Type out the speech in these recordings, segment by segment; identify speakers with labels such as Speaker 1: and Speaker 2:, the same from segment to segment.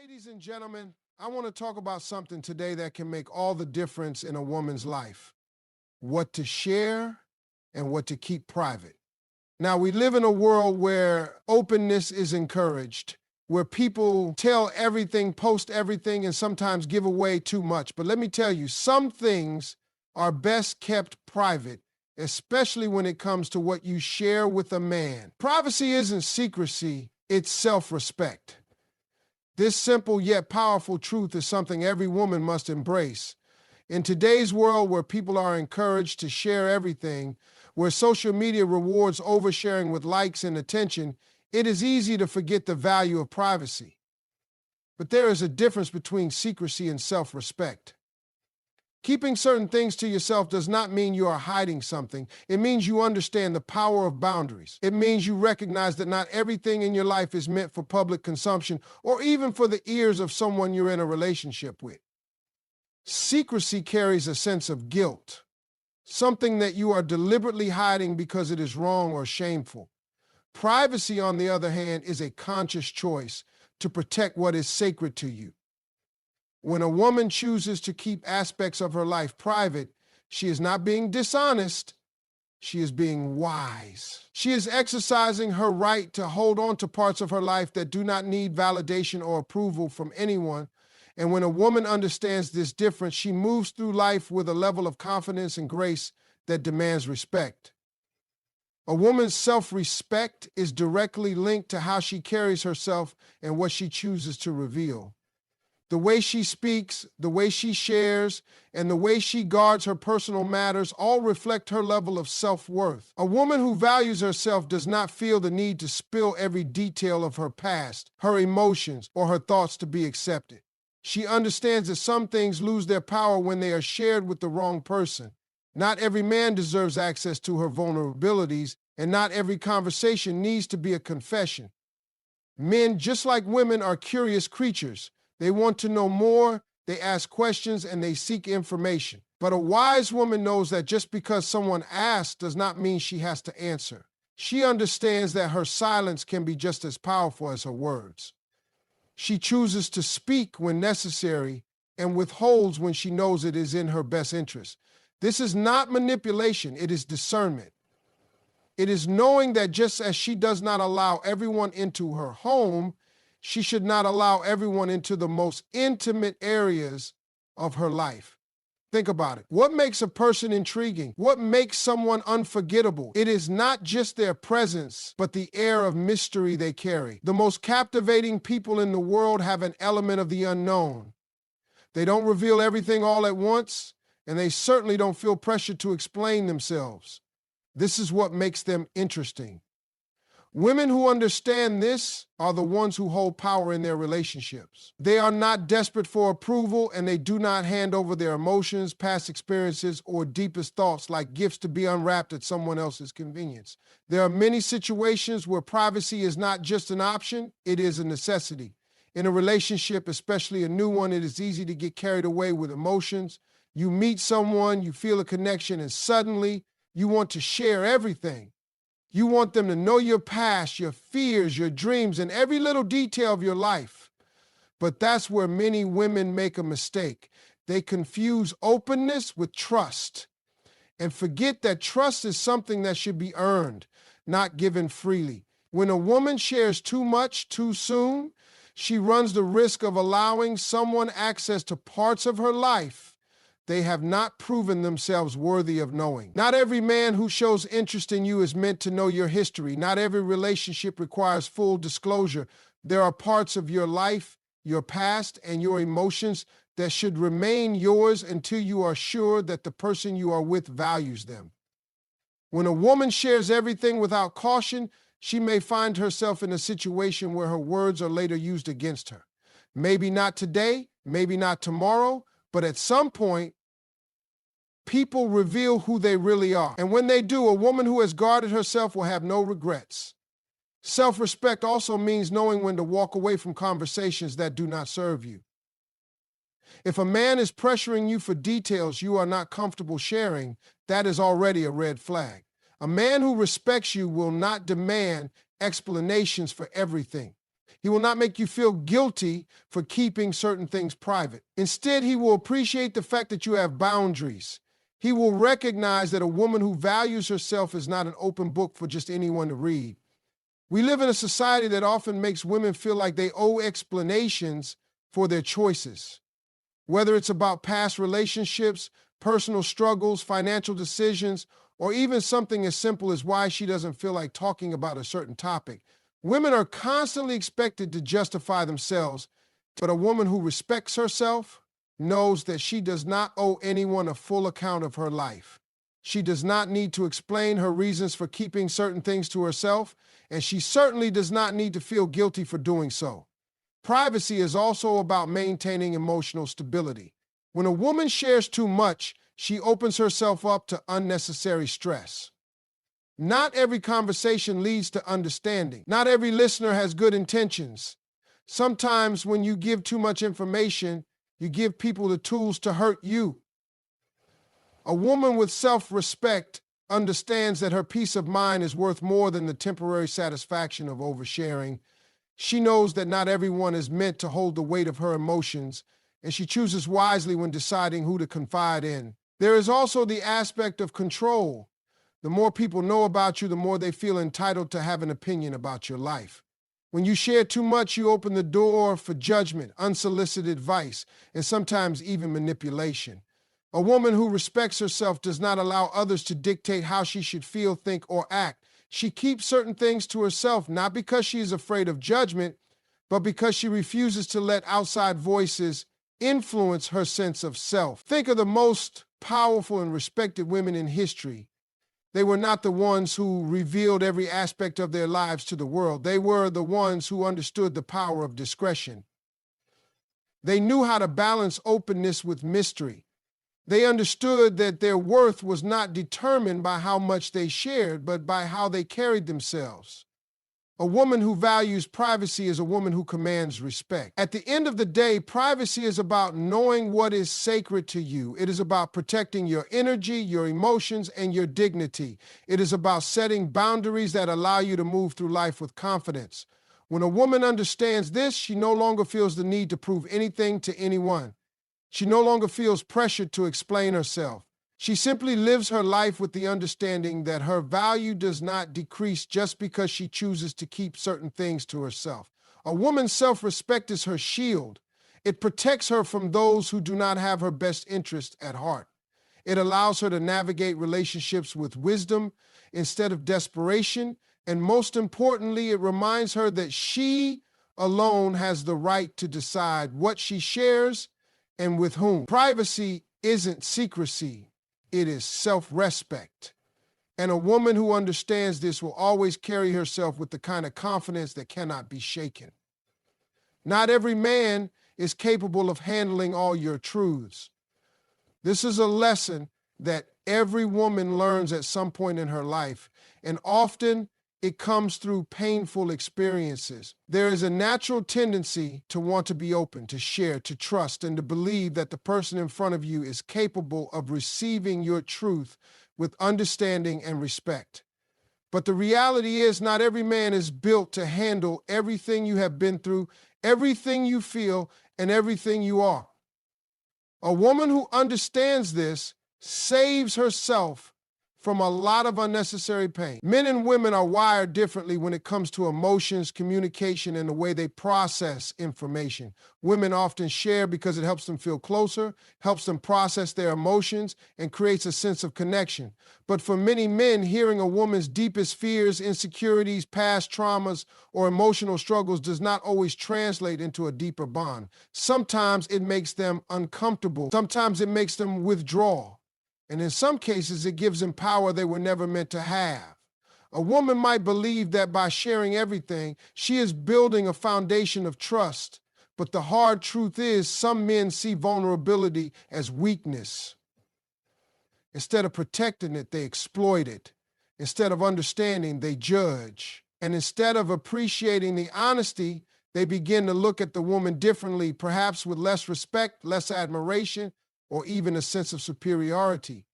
Speaker 1: Ladies and gentlemen, I want to talk about something today that can make all the difference in a woman's life: what to share and what to keep private. Now, we live in a world where openness is encouraged, where people tell everything, post everything, and sometimes give away too much. But let me tell you, some things are best kept private, especially when it comes to what you share with a man. Privacy isn't secrecy, it's self-respect. This simple yet powerful truth is something every woman must embrace. In today's world where people are encouraged to share everything, where social media rewards oversharing with likes and attention, it is easy to forget the value of privacy. But there is a difference between secrecy and self-respect. Keeping certain things to yourself does not mean you are hiding something. It means you understand the power of boundaries. It means you recognize that not everything in your life is meant for public consumption or even for the ears of someone you're in a relationship with. Secrecy carries a sense of guilt, something that you are deliberately hiding because it is wrong or shameful. Privacy, on the other hand, is a conscious choice to protect what is sacred to you. When a woman chooses to keep aspects of her life private, she is not being dishonest, she is being wise. She is exercising her right to hold on to parts of her life that do not need validation or approval from anyone. And when a woman understands this difference, she moves through life with a level of confidence and grace that demands respect. A woman's self-respect is directly linked to how she carries herself and what she chooses to reveal. The way she speaks, the way she shares, and the way she guards her personal matters all reflect her level of self-worth. A woman who values herself does not feel the need to spill every detail of her past, her emotions, or her thoughts to be accepted. She understands that some things lose their power when they are shared with the wrong person. Not every man deserves access to her vulnerabilities, and not every conversation needs to be a confession. Men, just like women, are curious creatures. They want to know more, they ask questions, and they seek information. But a wise woman knows that just because someone asks does not mean she has to answer. She understands that her silence can be just as powerful as her words. She chooses to speak when necessary and withholds when she knows it is in her best interest. This is not manipulation, it is discernment. It is knowing that just as she does not allow everyone into her home, she should not allow everyone into the most intimate areas of her life. Think about it. What makes a person intriguing? What makes someone unforgettable? It is not just their presence, but the air of mystery they carry. The most captivating people in the world have an element of the unknown. They don't reveal everything all at once, and they certainly don't feel pressure to explain themselves. This is what makes them interesting. Women who understand this are the ones who hold power in their relationships. They are not desperate for approval, and they do not hand over their emotions, past experiences, or deepest thoughts like gifts to be unwrapped at someone else's convenience. There are many situations where privacy is not just an option, it is a necessity. In a relationship, especially a new one, it is easy to get carried away with emotions. You meet someone, you feel a connection, and suddenly you want to share everything. You want them to know your past, your fears, your dreams, and every little detail of your life. But that's where many women make a mistake. They confuse openness with trust and forget that trust is something that should be earned, not given freely. When a woman shares too much too soon, she runs the risk of allowing someone access to parts of her life they have not proven themselves worthy of knowing. Not every man who shows interest in you is meant to know your history. Not every relationship requires full disclosure. There are parts of your life, your past, and your emotions that should remain yours until you are sure that the person you are with values them. When a woman shares everything without caution, she may find herself in a situation where her words are later used against her. Maybe not today, maybe not tomorrow, but at some point, people reveal who they really are. And when they do, a woman who has guarded herself will have no regrets. Self-respect also means knowing when to walk away from conversations that do not serve you. If a man is pressuring you for details you are not comfortable sharing, that is already a red flag. A man who respects you will not demand explanations for everything. He will not make you feel guilty for keeping certain things private. Instead, he will appreciate the fact that you have boundaries. He will recognize that a woman who values herself is not an open book for just anyone to read. We live in a society that often makes women feel like they owe explanations for their choices. Whether it's about past relationships, personal struggles, financial decisions, or even something as simple as why she doesn't feel like talking about a certain topic. Women are constantly expected to justify themselves, but a woman who respects herself knows that she does not owe anyone a full account of her life. She does not need to explain her reasons for keeping certain things to herself, and she certainly does not need to feel guilty for doing so. Privacy is also about maintaining emotional stability. When a woman shares too much, she opens herself up to unnecessary stress. Not every conversation leads to understanding. Not every listener has good intentions. Sometimes when you give too much information, you give people the tools to hurt you. A woman with self-respect understands that her peace of mind is worth more than the temporary satisfaction of oversharing. She knows that not everyone is meant to hold the weight of her emotions, and she chooses wisely when deciding who to confide in. There is also the aspect of control. The more people know about you, the more they feel entitled to have an opinion about your life. When you share too much, you open the door for judgment, unsolicited advice, and sometimes even manipulation. A woman who respects herself does not allow others to dictate how she should feel, think, or act. She keeps certain things to herself, not because she is afraid of judgment, but because she refuses to let outside voices influence her sense of self. Think of the most powerful and respected women in history. They were not the ones who revealed every aspect of their lives to the world. They were the ones who understood the power of discretion. They knew how to balance openness with mystery. They understood that their worth was not determined by how much they shared, but by how they carried themselves. A woman who values privacy is a woman who commands respect. At the end of the day, privacy is about knowing what is sacred to you. It is about protecting your energy, your emotions, and your dignity. It is about setting boundaries that allow you to move through life with confidence. When a woman understands this, she no longer feels the need to prove anything to anyone. She no longer feels pressured to explain herself. She simply lives her life with the understanding that her value does not decrease just because she chooses to keep certain things to herself. A woman's self-respect is her shield. It protects her from those who do not have her best interest at heart. It allows her to navigate relationships with wisdom instead of desperation, and most importantly, it reminds her that she alone has the right to decide what she shares and with whom. Privacy isn't secrecy. It is self-respect. And a woman who understands this will always carry herself with the kind of confidence that cannot be shaken. Not every man is capable of handling all your truths. This is a lesson that every woman learns at some point in her life, and often it comes through painful experiences. There is a natural tendency to want to be open, to share, to trust, and to believe that the person in front of you is capable of receiving your truth with understanding and respect. But the reality is, not every man is built to handle everything you have been through, everything you feel, and everything you are. A woman who understands this saves herself from a lot of unnecessary pain. Men and women are wired differently when it comes to emotions, communication, and the way they process information. Women often share because it helps them feel closer, helps them process their emotions, and creates a sense of connection. But for many men, hearing a woman's deepest fears, insecurities, past traumas, or emotional struggles does not always translate into a deeper bond. Sometimes it makes them uncomfortable. Sometimes it makes them withdraw. And in some cases, it gives them power they were never meant to have. A woman might believe that by sharing everything, she is building a foundation of trust. But the hard truth is, some men see vulnerability as weakness. Instead of protecting it, they exploit it. Instead of understanding, they judge. And instead of appreciating the honesty, they begin to look at the woman differently, perhaps with less respect, less admiration, or even a sense of superiority.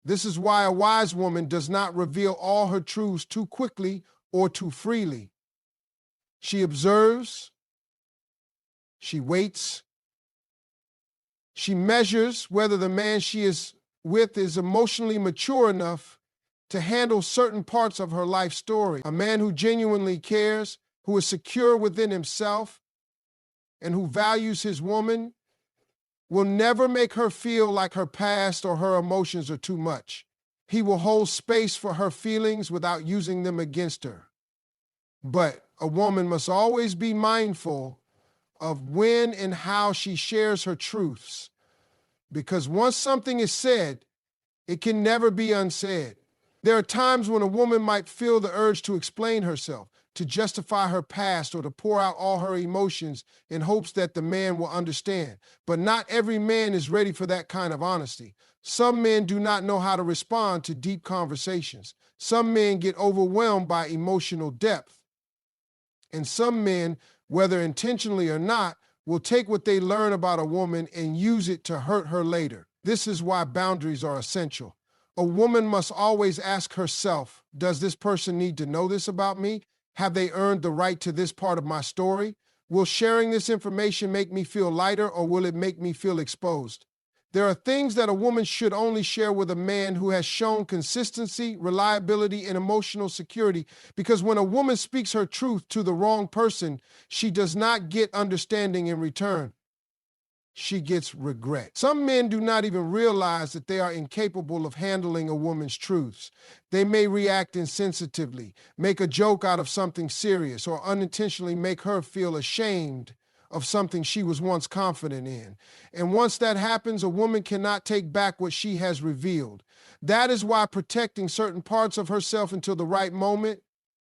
Speaker 1: This is why a wise woman does not reveal all her truths too quickly or too freely. She observes, she waits, she measures whether the man she is with is emotionally mature enough to handle certain parts of her life story. A man who genuinely cares, who is secure within himself, and who values his woman will never make her feel like her past or her emotions are too much. He will hold space for her feelings without using them against her. But a woman must always be mindful of when and how she shares her truths, because once something is said, it can never be unsaid. There are times when a woman might feel the urge to explain herself, to justify her past, or to pour out all her emotions in hopes that the man will understand. But not every man is ready for that kind of honesty. Some men do not know how to respond to deep conversations. Some men get overwhelmed by emotional depth. And some men, whether intentionally or not, will take what they learn about a woman and use it to hurt her later. This is why boundaries are essential. A woman must always ask herself, does this person need to know this about me? Have they earned the right to this part of my story? Will sharing this information make me feel lighter, or will it make me feel exposed? There are things that a woman should only share with a man who has shown consistency, reliability, and emotional security, because when a woman speaks her truth to the wrong person, she does not get understanding in return. She gets regret. Some men do not even realize that they are incapable of handling a woman's truths. They may react insensitively, make a joke out of something serious, or unintentionally make her feel ashamed of something she was once confident in. And once that happens, a woman cannot take back what she has revealed. That is why protecting certain parts of herself until the right moment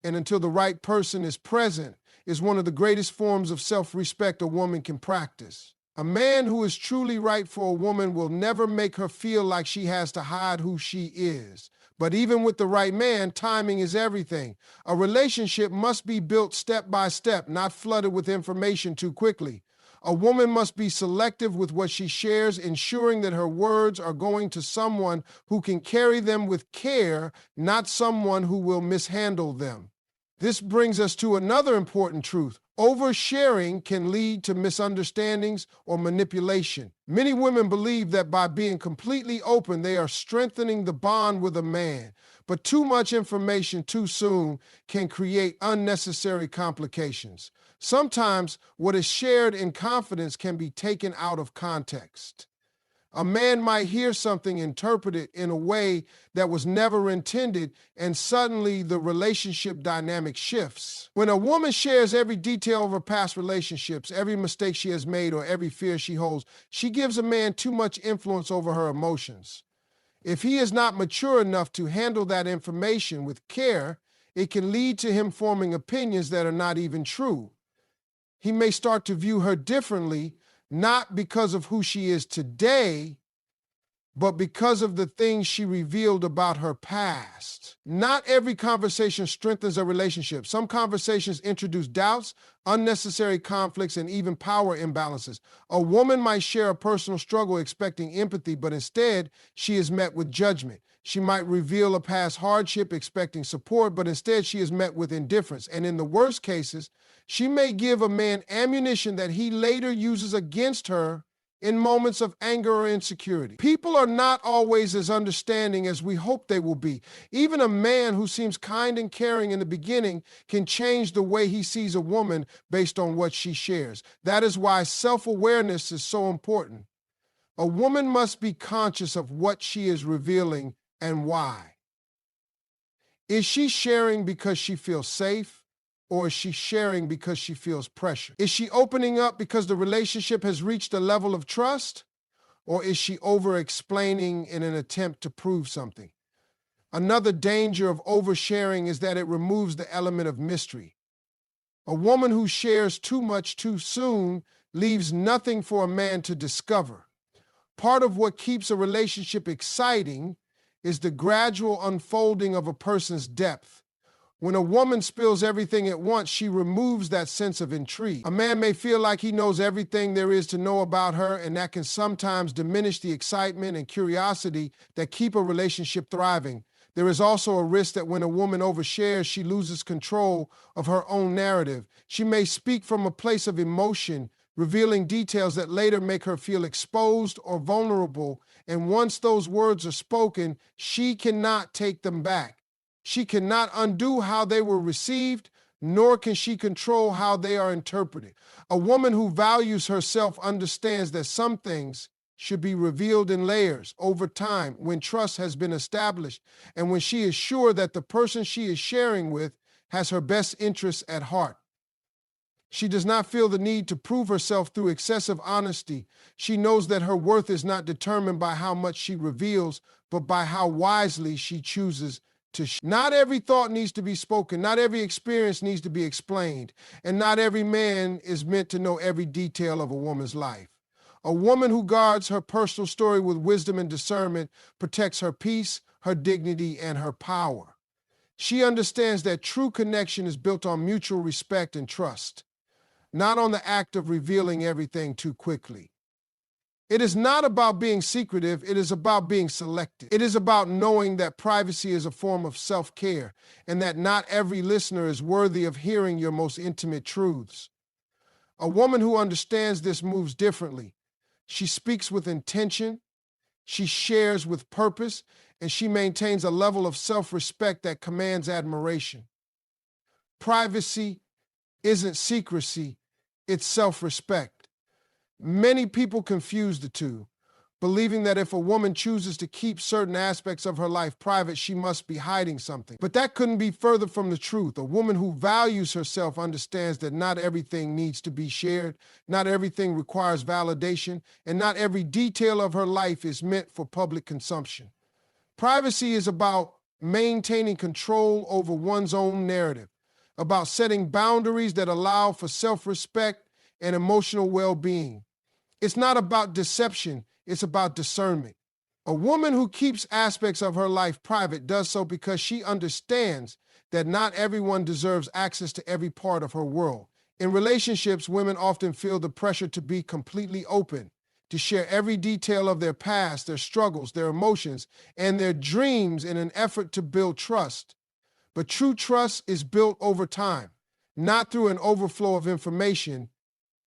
Speaker 1: and until the right person is present is one of the greatest forms of self-respect a woman can practice. A man who is truly right for a woman will never make her feel like she has to hide who she is. But even with the right man, timing is everything. A relationship must be built step by step, not flooded with information too quickly. A woman must be selective with what she shares, ensuring that her words are going to someone who can carry them with care, not someone who will mishandle them. This brings us to another important truth. Oversharing can lead to misunderstandings or manipulation. Many women believe that by being completely open, they are strengthening the bond with a man. But too much information too soon can create unnecessary complications. Sometimes what is shared in confidence can be taken out of context. A man might hear something interpreted in a way that was never intended, and suddenly the relationship dynamic shifts. When a woman shares every detail of her past relationships, every mistake she has made, or every fear she holds, she gives a man too much influence over her emotions. If he is not mature enough to handle that information with care, it can lead to him forming opinions that are not even true. He may start to view her differently, not because of who she is today, but because of the things she revealed about her past. Not every conversation strengthens a relationship. Some conversations introduce doubts, unnecessary conflicts, and even power imbalances. A woman might share a personal struggle expecting empathy, but instead she is met with judgment. She might reveal a past hardship expecting support, but instead she is met with indifference. And in the worst cases, she may give a man ammunition that he later uses against her in moments of anger or insecurity. People are not always as understanding as we hope they will be. Even a man who seems kind and caring in the beginning can change the way he sees a woman based on what she shares. That is why self-awareness is so important. A woman must be conscious of what she is revealing and why. Is she sharing because she feels safe? Or is she sharing because she feels pressure? Is she opening up because the relationship has reached a level of trust? Or is she over-explaining in an attempt to prove something? Another danger of oversharing is that it removes the element of mystery. A woman who shares too much too soon leaves nothing for a man to discover. Part of what keeps a relationship exciting is the gradual unfolding of a person's depth. When a woman spills everything at once, she removes that sense of intrigue. A man may feel like he knows everything there is to know about her, and that can sometimes diminish the excitement and curiosity that keep a relationship thriving. There is also a risk that when a woman overshares, she loses control of her own narrative. She may speak from a place of emotion, revealing details that later make her feel exposed or vulnerable. And once those words are spoken, she cannot take them back. She cannot undo how they were received, nor can she control how they are interpreted. A woman who values herself understands that some things should be revealed in layers over time when trust has been established and when she is sure that the person she is sharing with has her best interests at heart. She does not feel the need to prove herself through excessive honesty. She knows that her worth is not determined by how much she reveals, but by how wisely she chooses to share. Not every thought needs to be spoken, not every experience needs to be explained, and not every man is meant to know every detail of a woman's life. A woman who guards her personal story with wisdom and discernment protects her peace, her dignity, and her power. She understands that true connection is built on mutual respect and trust, not on the act of revealing everything too quickly. It is not about being secretive, it is about being selective. It is about knowing that privacy is a form of self-care and that not every listener is worthy of hearing your most intimate truths. A woman who understands this moves differently. She speaks with intention, she shares with purpose, and she maintains a level of self-respect that commands admiration. Privacy isn't secrecy, it's self-respect. Many people confuse the two, believing that if a woman chooses to keep certain aspects of her life private, she must be hiding something. But that couldn't be further from the truth. A woman who values herself understands that not everything needs to be shared, not everything requires validation, and not every detail of her life is meant for public consumption. Privacy is about maintaining control over one's own narrative, about setting boundaries that allow for self-respect and emotional well-being. It's not about deception, it's about discernment. A woman who keeps aspects of her life private does so because she understands that not everyone deserves access to every part of her world. In relationships, women often feel the pressure to be completely open, to share every detail of their past, their struggles, their emotions, and their dreams in an effort to build trust. But true trust is built over time, not through an overflow of information.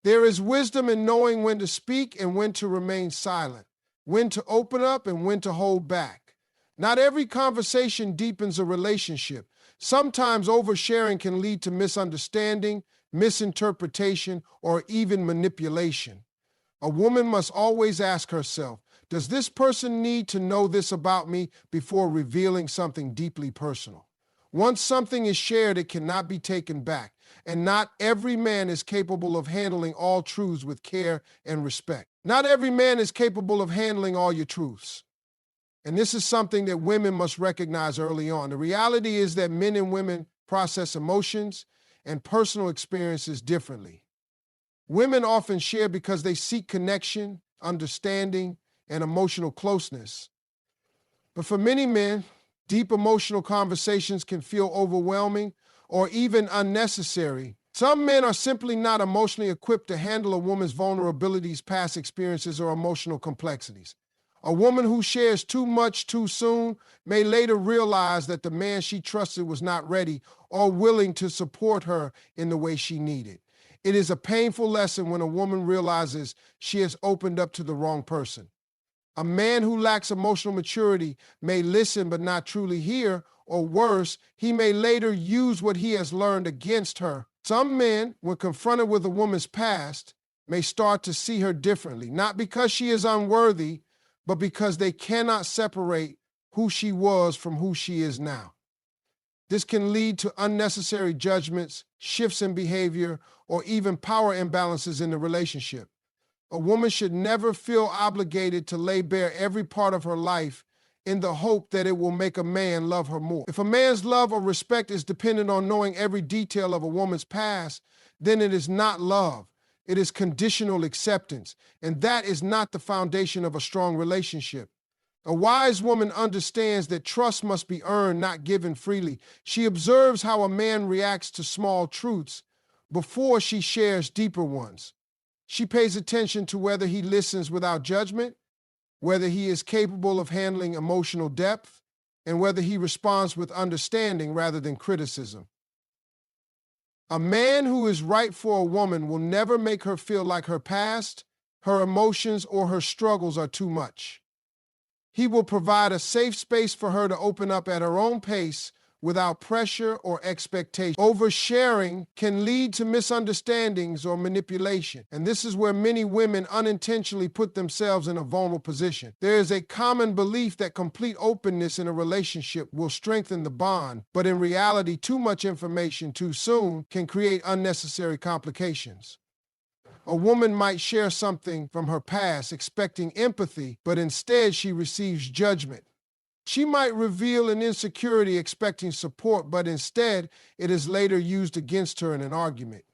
Speaker 1: There is wisdom in knowing when to speak and when to remain silent, when to open up and when to hold back. Not every conversation deepens a relationship. Sometimes oversharing can lead to misunderstanding, misinterpretation, or even manipulation. A woman must always ask herself, does this person need to know this about me before revealing something deeply personal? Once something is shared, it cannot be taken back, and not every man is capable of handling all truths with care and respect. Not every man is capable of handling all your truths. And this is something that women must recognize early on. The reality is that men and women process emotions and personal experiences differently. Women often share because they seek connection, understanding, and emotional closeness. But for many men, deep emotional conversations can feel overwhelming or even unnecessary. Some men are simply not emotionally equipped to handle a woman's vulnerabilities, past experiences, or emotional complexities. A woman who shares too much too soon may later realize that the man she trusted was not ready or willing to support her in the way she needed. It is a painful lesson when a woman realizes she has opened up to the wrong person. A man who lacks emotional maturity may listen but not truly hear, or worse, he may later use what he has learned against her. Some men, when confronted with a woman's past, may start to see her differently, not because she is unworthy, but because they cannot separate who she was from who she is now. This can lead to unnecessary judgments, shifts in behavior, or even power imbalances in the relationship. A woman should never feel obligated to lay bare every part of her life in the hope that it will make a man love her more. If a man's love or respect is dependent on knowing every detail of a woman's past, then it is not love. It is conditional acceptance, and that is not the foundation of a strong relationship. A wise woman understands that trust must be earned, not given freely. She observes how a man reacts to small truths before she shares deeper ones. She pays attention to whether he listens without judgment, whether he is capable of handling emotional depth, and whether he responds with understanding rather than criticism. A man who is right for a woman will never make her feel like her past, her emotions, or her struggles are too much. He will provide a safe space for her to open up at her own pace without pressure or expectation. Oversharing can lead to misunderstandings or manipulation, and this is where many women unintentionally put themselves in a vulnerable position. There is a common belief that complete openness in a relationship will strengthen the bond, but in reality, too much information too soon can create unnecessary complications. A woman might share something from her past expecting empathy, but instead she receives judgment. She might reveal an insecurity expecting support, but instead it is later used against her in an argument.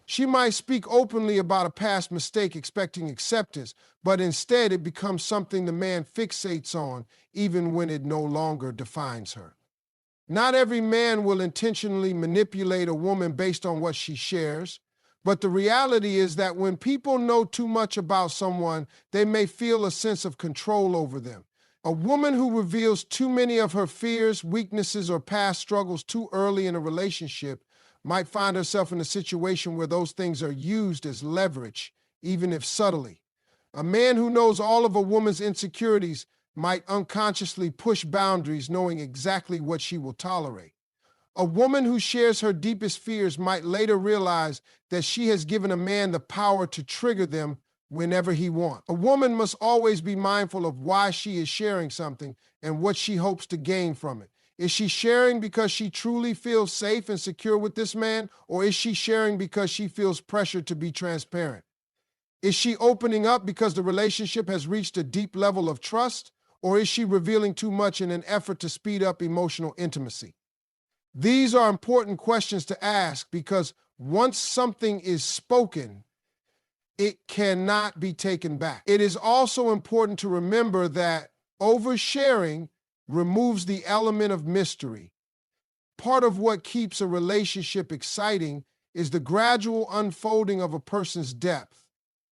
Speaker 1: She might speak openly about a past mistake expecting acceptance, but instead it becomes something the man fixates on, even when it no longer defines her. Not every man will intentionally manipulate a woman based on what she shares, but the reality is that when people know too much about someone, they may feel a sense of control over them. A woman who reveals too many of her fears, weaknesses, or past struggles too early in a relationship might find herself in a situation where those things are used as leverage, even if subtly. A man who knows all of a woman's insecurities might unconsciously push boundaries, knowing exactly what she will tolerate. A woman who shares her deepest fears might later realize that she has given a man the power to trigger them whenever he wants. A woman must always be mindful of why she is sharing something and what she hopes to gain from it. Is she sharing because she truly feels safe and secure with this man, or is she sharing because she feels pressured to be transparent? Is she opening up because the relationship has reached a deep level of trust, or is she revealing too much in an effort to speed up emotional intimacy? These are important questions to ask because once something is spoken, it cannot be taken back. It is also important to remember that oversharing removes the element of mystery. Part of what keeps a relationship exciting is the gradual unfolding of a person's depth.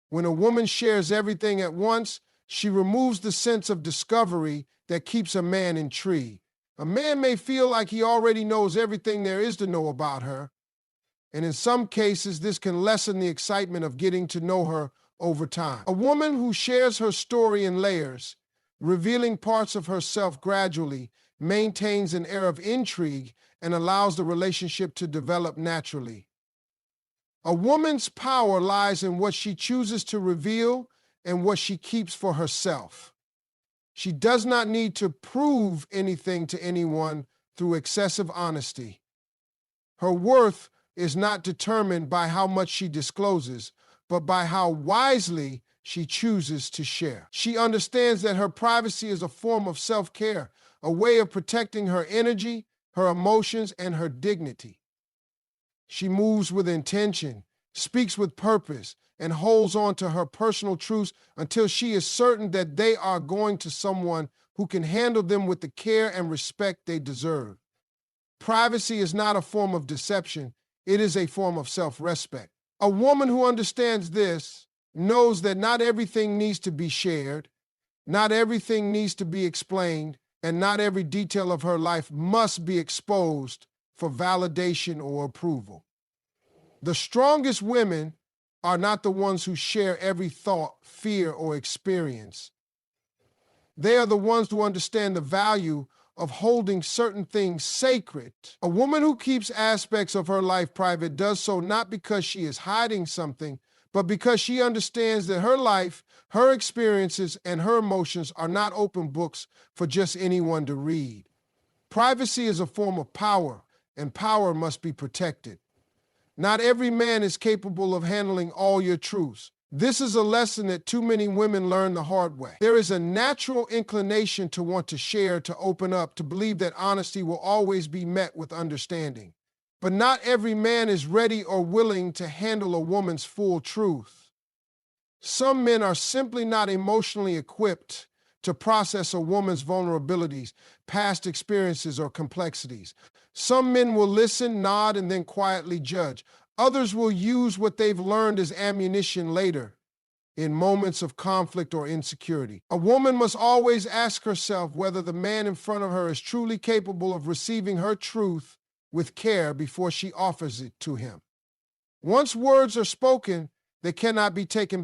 Speaker 1: When a woman shares everything at once, she removes the sense of discovery that keeps a man intrigued. A man may feel like he already knows everything there is to know about her, and in some cases, this can lessen the excitement of getting to know her over time. A woman who shares her story in layers, revealing parts of herself gradually, maintains an air of intrigue and allows the relationship to develop naturally. A woman's power lies in what she chooses to reveal and what she keeps for herself. She does not need to prove anything to anyone through excessive honesty. Her worth is not determined by how much she discloses, but by how wisely she chooses to share. She understands that her privacy is a form of self-care, a way of protecting her energy, her emotions, and her dignity. She moves with intention, speaks with purpose, and holds on to her personal truths until she is certain that they are going to someone who can handle them with the care and respect they deserve. Privacy is not a form of deception. It is a form of self-respect. A woman who understands this knows that not everything needs to be shared, not everything needs to be explained, and not every detail of her life must be exposed for validation or approval. The strongest women are not the ones who share every thought, fear, or experience. They are the ones who understand the value of holding certain things sacred. A woman who keeps aspects of her life private does so not because she is hiding something, but because she understands that her life, her experiences, and her emotions are not open books for just anyone to read. Privacy is a form of power, and power must be protected. Not every man is capable of handling all your truths. This is a lesson that too many women learn the hard way. There is a natural inclination to want to share, to open up, to believe that honesty will always be met with understanding. But not every man is ready or willing to handle a woman's full truth. Some men are simply not emotionally equipped to process a woman's vulnerabilities, past experiences, or complexities. Some men will listen, nod, and then quietly judge. Others will use what they've learned as ammunition later. in moments of conflict or insecurity. A woman must always ask herself whether the man in front of her is truly capable of receiving her truth with care before she offers it to him. Once words are spoken, they cannot be taken